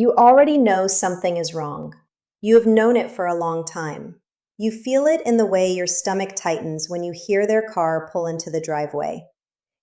You already know something is wrong. You have known it for a long time. You feel it in the way your stomach tightens when you hear their car pull into the driveway.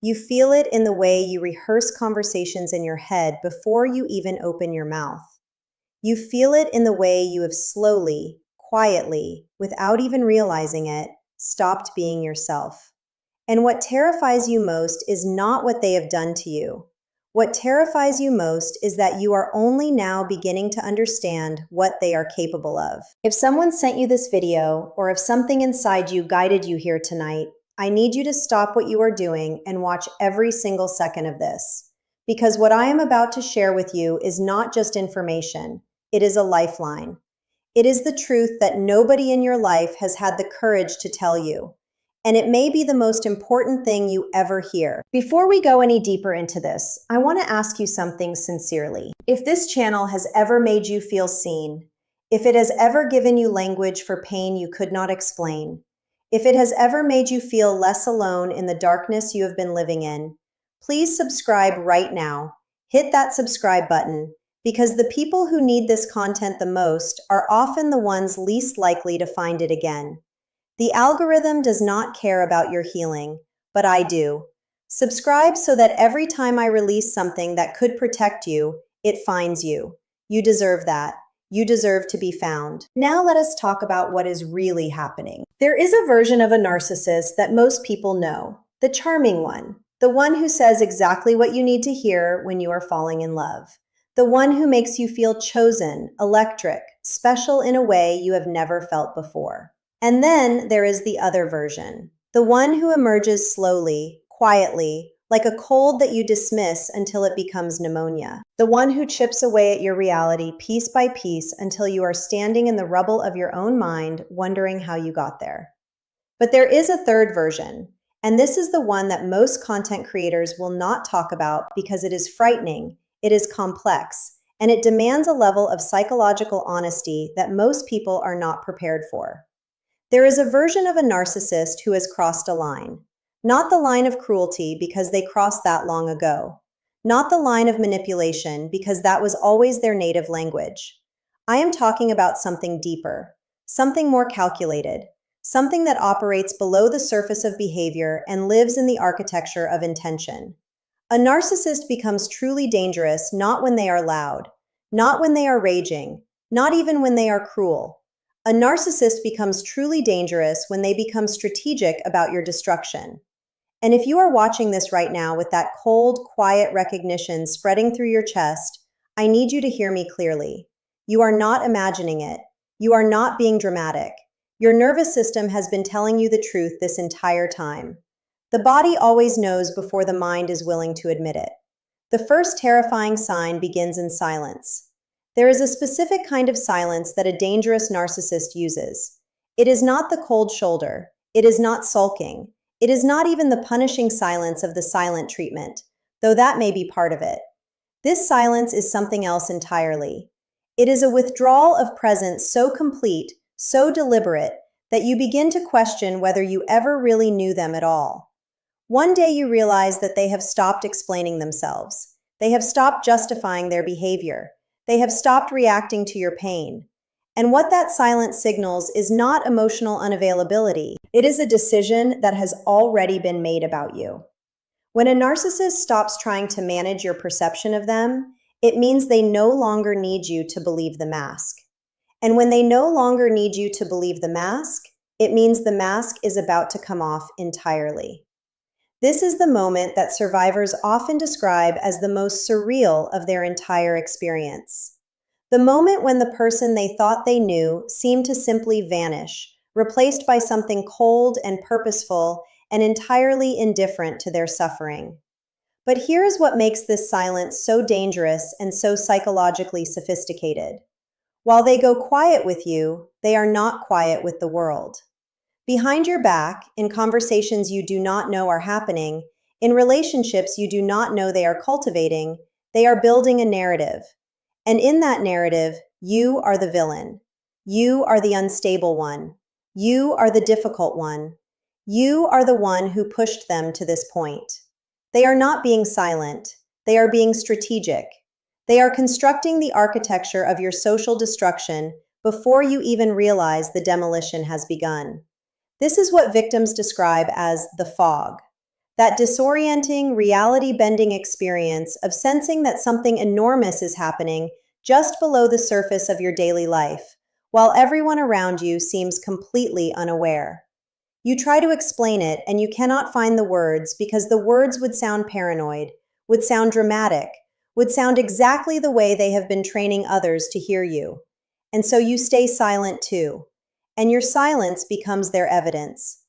You feel it in the way you rehearse conversations in your head before you even open your mouth. You feel it in the way you have slowly, quietly, without even realizing it, stopped being yourself. And what terrifies you most is not what they have done to you. What terrifies you most is that you are only now beginning to understand what they are capable of. If someone sent you this video, or if something inside you guided you here tonight, I need you to stop what you are doing and watch every single second of this. Because what I am about to share with you is not just information, it is a lifeline. It is the truth that nobody in your life has had the courage to tell you. And it may be the most important thing you ever hear. Before we go any deeper into this, I want to ask you something sincerely. If this channel has ever made you feel seen, if it has ever given you language for pain you could not explain, if it has ever made you feel less alone in the darkness you have been living in, please subscribe right now. Hit that subscribe button, because the people who need this content the most are often the ones least likely to find it again. The algorithm does not care about your healing, but I do. Subscribe so that every time I release something that could protect you, it finds you. You deserve that. You deserve to be found. Now let us talk about what is really happening. There is a version of a narcissist that most people know, the charming one, the one who says exactly what you need to hear when you are falling in love, the one who makes you feel chosen, electric, special in a way you have never felt before. And then there is the other version, the one who emerges slowly, quietly, like a cold that you dismiss until it becomes pneumonia. The one who chips away at your reality piece by piece until you are standing in the rubble of your own mind, wondering how you got there. But there is a third version, and this is the one that most content creators will not talk about because it is frightening, it is complex, and it demands a level of psychological honesty that most people are not prepared for. There is a version of a narcissist who has crossed a line. Not the line of cruelty because they crossed that long ago. Not the line of manipulation because that was always their native language. I am talking about something deeper, something more calculated, something that operates below the surface of behavior and lives in the architecture of intention. A narcissist becomes truly dangerous not when they are loud, not when they are raging, not even when they are cruel. A narcissist becomes truly dangerous when they become strategic about your destruction. And if you are watching this right now with that cold, quiet recognition spreading through your chest, I need you to hear me clearly. You are not imagining it. You are not being dramatic. Your nervous system has been telling you the truth this entire time. The body always knows before the mind is willing to admit it. The first terrifying sign begins in silence. There is a specific kind of silence that a dangerous narcissist uses. It is not the cold shoulder. It is not sulking. It is not even the punishing silence of the silent treatment, though that may be part of it. This silence is something else entirely. It is a withdrawal of presence so complete, so deliberate, that you begin to question whether you ever really knew them at all. One day you realize that they have stopped explaining themselves. They have stopped justifying their behavior. They have stopped reacting to your pain. And what that silence signals is not emotional unavailability. It is a decision that has already been made about you. When a narcissist stops trying to manage your perception of them, it means they no longer need you to believe the mask. And when they no longer need you to believe the mask, it means the mask is about to come off entirely. This is the moment that survivors often describe as the most surreal of their entire experience. The moment when the person they thought they knew seemed to simply vanish, replaced by something cold and purposeful and entirely indifferent to their suffering. But here is what makes this silence so dangerous and so psychologically sophisticated. While they go quiet with you, they are not quiet with the world. Behind your back, in conversations you do not know are happening, in relationships you do not know they are cultivating, they are building a narrative. And in that narrative, you are the villain. You are the unstable one. You are the difficult one. You are the one who pushed them to this point. They are not being silent. They are being strategic. They are constructing the architecture of your social destruction before you even realize the demolition has begun. This is what victims describe as the fog, that disorienting, reality-bending experience of sensing that something enormous is happening just below the surface of your daily life, while everyone around you seems completely unaware. You try to explain it, and you cannot find the words because the words would sound paranoid, would sound dramatic, would sound exactly the way they have been training others to hear you. And so you stay silent too, and your silence becomes their evidence.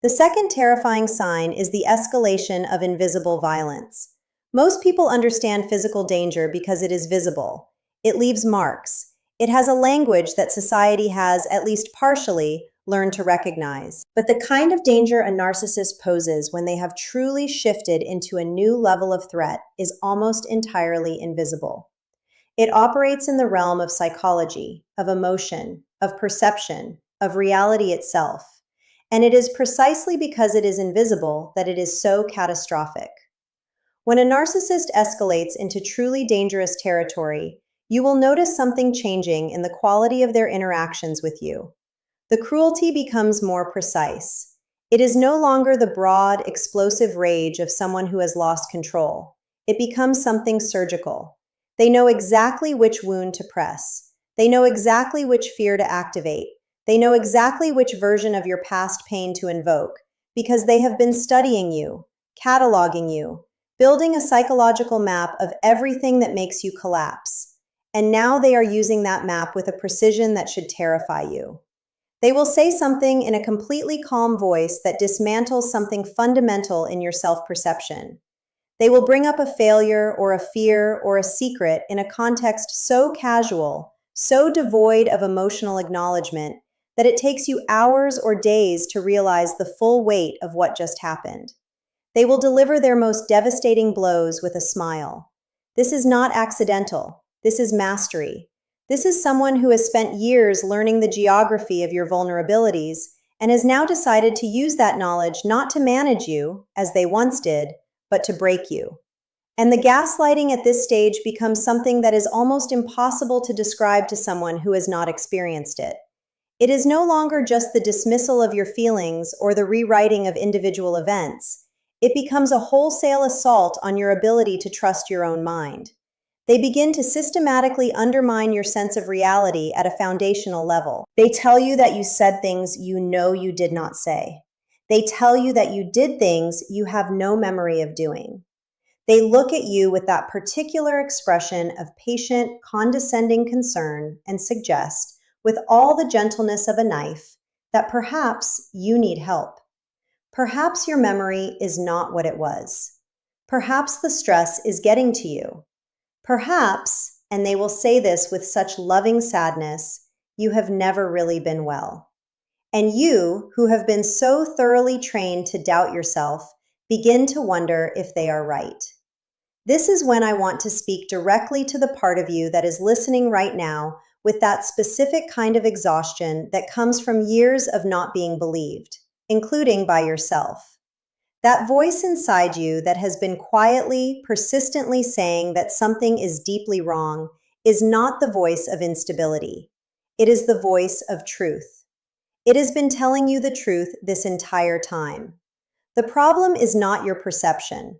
The second terrifying sign is the escalation of invisible violence. Most people understand physical danger because it is visible. It leaves marks. It has a language that society has, at least partially, learned to recognize. But the kind of danger a narcissist poses when they have truly shifted into a new level of threat is almost entirely invisible. It operates in the realm of psychology, of emotion, of perception, of reality itself. And it is precisely because it is invisible that it is so catastrophic. When a narcissist escalates into truly dangerous territory, you will notice something changing in the quality of their interactions with you. The cruelty becomes more precise. It is no longer the broad, explosive rage of someone who has lost control. It becomes something surgical. They know exactly which wound to press. They know exactly which fear to activate. They know exactly which version of your past pain to invoke, because they have been studying you, cataloging you, building a psychological map of everything that makes you collapse. And now they are using that map with a precision that should terrify you. They will say something in a completely calm voice that dismantles something fundamental in your self-perception. They will bring up a failure or a fear or a secret in a context so casual, so devoid of emotional acknowledgement, that it takes you hours or days to realize the full weight of what just happened. They will deliver their most devastating blows with a smile. This is not accidental. This is mastery. This is someone who has spent years learning the geography of your vulnerabilities and has now decided to use that knowledge not to manage you, as they once did, but to break you. And the gaslighting at this stage becomes something that is almost impossible to describe to someone who has not experienced it. It is no longer just the dismissal of your feelings or the rewriting of individual events. It becomes a wholesale assault on your ability to trust your own mind. They begin to systematically undermine your sense of reality at a foundational level. They tell you that you said things you know you did not say. They tell you that you did things you have no memory of doing. They look at you with that particular expression of patient, condescending concern and suggest, with all the gentleness of a knife, that perhaps you need help. Perhaps your memory is not what it was. Perhaps the stress is getting to you. Perhaps, and they will say this with such loving sadness, you have never really been well. And you, who have been so thoroughly trained to doubt yourself, begin to wonder if they are right. This is when I want to speak directly to the part of you that is listening right now with that specific kind of exhaustion that comes from years of not being believed, including by yourself. That voice inside you that has been quietly, persistently saying that something is deeply wrong is not the voice of instability. It is the voice of truth. It has been telling you the truth this entire time. The problem is not your perception.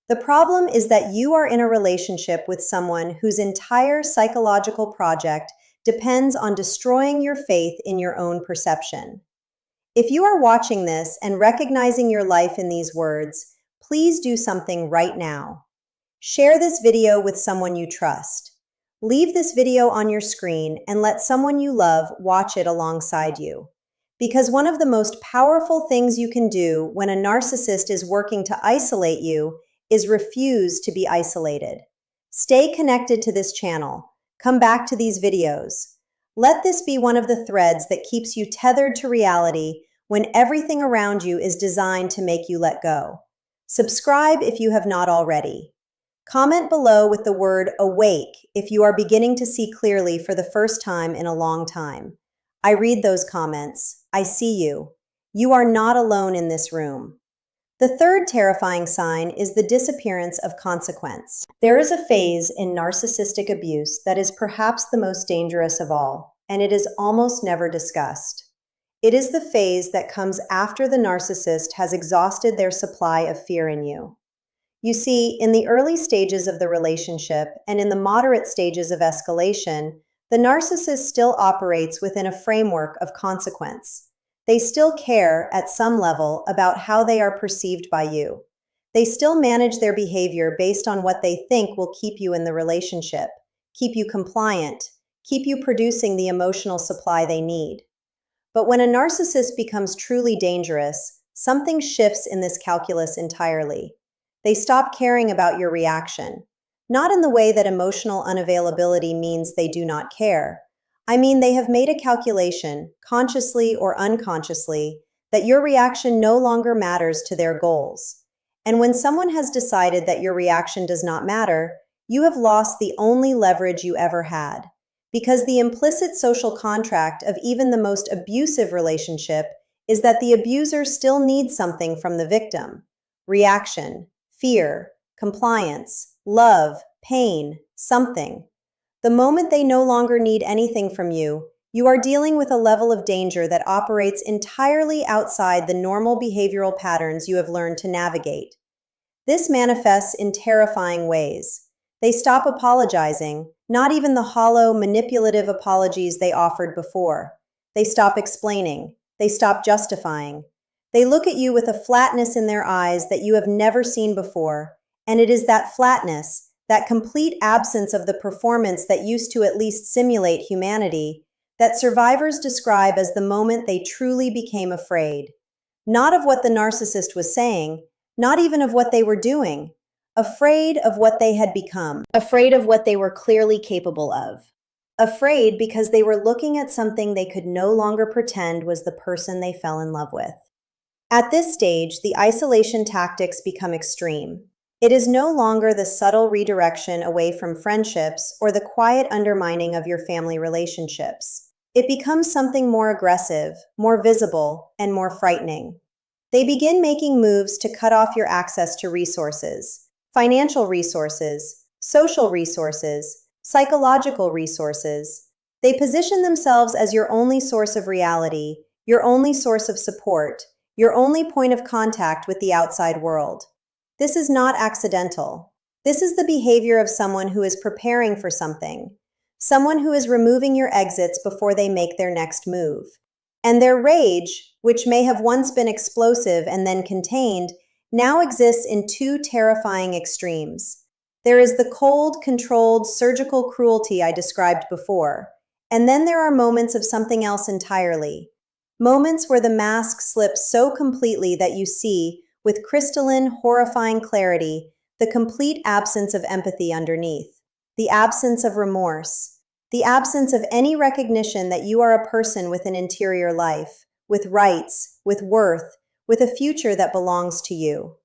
The problem is that you are in a relationship with someone whose entire psychological project depends on destroying your faith in your own perception. If you are watching this and recognizing your life in these words, please do something right now. Share this video with someone you trust. Leave this video on your screen and let someone you love watch it alongside you. Because one of the most powerful things you can do when a narcissist is working to isolate you is refuse to be isolated. Stay connected to this channel. Come back to these videos. Let this be one of the threads that keeps you tethered to reality when everything around you is designed to make you let go. Subscribe if you have not already. Comment below with the word awake if you are beginning to see clearly for the first time in a long time. I read those comments. I see you. You are not alone in this room. The third terrifying sign is the disappearance of consequence. There is a phase in narcissistic abuse that is perhaps the most dangerous of all, and it is almost never discussed. It is the phase that comes after the narcissist has exhausted their supply of fear in you. You see, in the early stages of the relationship and in the moderate stages of escalation, the narcissist still operates within a framework of consequence. They still care, at some level, about how they are perceived by you. They still manage their behavior based on what they think will keep you in the relationship, keep you compliant, keep you producing the emotional supply they need. But when a narcissist becomes truly dangerous, something shifts in this calculus entirely. They stop caring about your reaction. Not in the way that emotional unavailability means they do not care. I mean, they have made a calculation, consciously or unconsciously, that your reaction no longer matters to their goals. And when someone has decided that your reaction does not matter, you have lost the only leverage you ever had. Because the implicit social contract of even the most abusive relationship is that the abuser still needs something from the victim: reaction, fear, compliance, love, pain, something. The moment they no longer need anything from you, you are dealing with a level of danger that operates entirely outside the normal behavioral patterns you have learned to navigate. This manifests in terrifying ways. They stop apologizing, not even the hollow, manipulative apologies they offered before. They stop explaining. They stop justifying. They look at you with a flatness in their eyes that you have never seen before, and it is that flatness, that complete absence of the performance that used to at least simulate humanity, that survivors describe as the moment they truly became afraid. Not of what the narcissist was saying, not even of what they were doing. Afraid of what they had become. Afraid of what they were clearly capable of. Afraid because they were looking at something they could no longer pretend was the person they fell in love with. At this stage, the isolation tactics become extreme. It is no longer the subtle redirection away from friendships or the quiet undermining of your family relationships. It becomes something more aggressive, more visible, and more frightening. They begin making moves to cut off your access to resources, financial resources, social resources, psychological resources. They position themselves as your only source of reality, your only source of support, your only point of contact with the outside world. This is not accidental. This is the behavior of someone who is preparing for something, someone who is removing your exits before they make their next move. And their rage, which may have once been explosive and then contained, now exists in two terrifying extremes. There is the cold, controlled, surgical cruelty I described before, and then there are moments of something else entirely. Moments where the mask slips so completely that you see, with crystalline, horrifying clarity, the complete absence of empathy underneath, the absence of remorse, the absence of any recognition that you are a person with an interior life, with rights, with worth, with a future that belongs to you.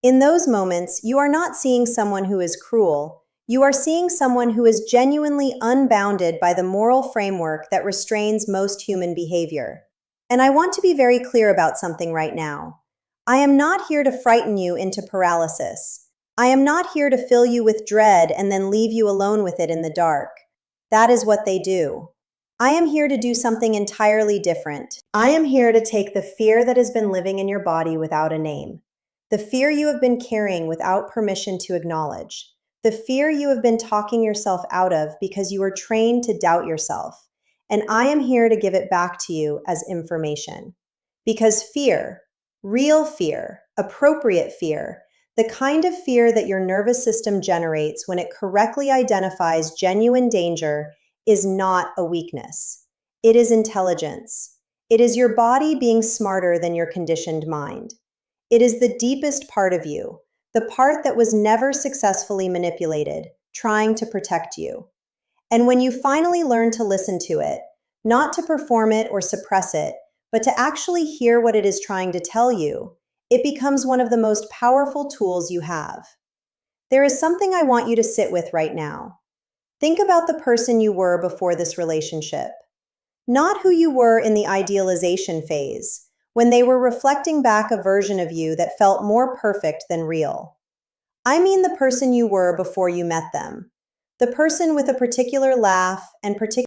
In those moments, you are not seeing someone who is cruel. You are seeing someone who is genuinely unbounded by the moral framework that restrains most human behavior. And I want to be very clear about something right now. I am not here to frighten you into paralysis. I am not here to fill you with dread and then leave you alone with it in the dark. That is what they do. I am here to do something entirely different. I am here to take the fear that has been living in your body without a name, the fear you have been carrying without permission to acknowledge, the fear you have been talking yourself out of because you were trained to doubt yourself. And I am here to give it back to you as information. Because fear, real fear, appropriate fear, the kind of fear that your nervous system generates when it correctly identifies genuine danger, is not a weakness. It is intelligence. It is your body being smarter than your conditioned mind. It is the deepest part of you, the part that was never successfully manipulated, trying to protect you. And when you finally learn to listen to it, not to perform it or suppress it, but to actually hear what it is trying to tell you, it becomes one of the most powerful tools you have. There is something I want you to sit with right now. Think about the person you were before this relationship. Not who you were in the idealization phase, when they were reflecting back a version of you that felt more perfect than real. I mean the person you were before you met them. The person with a particular laugh and particular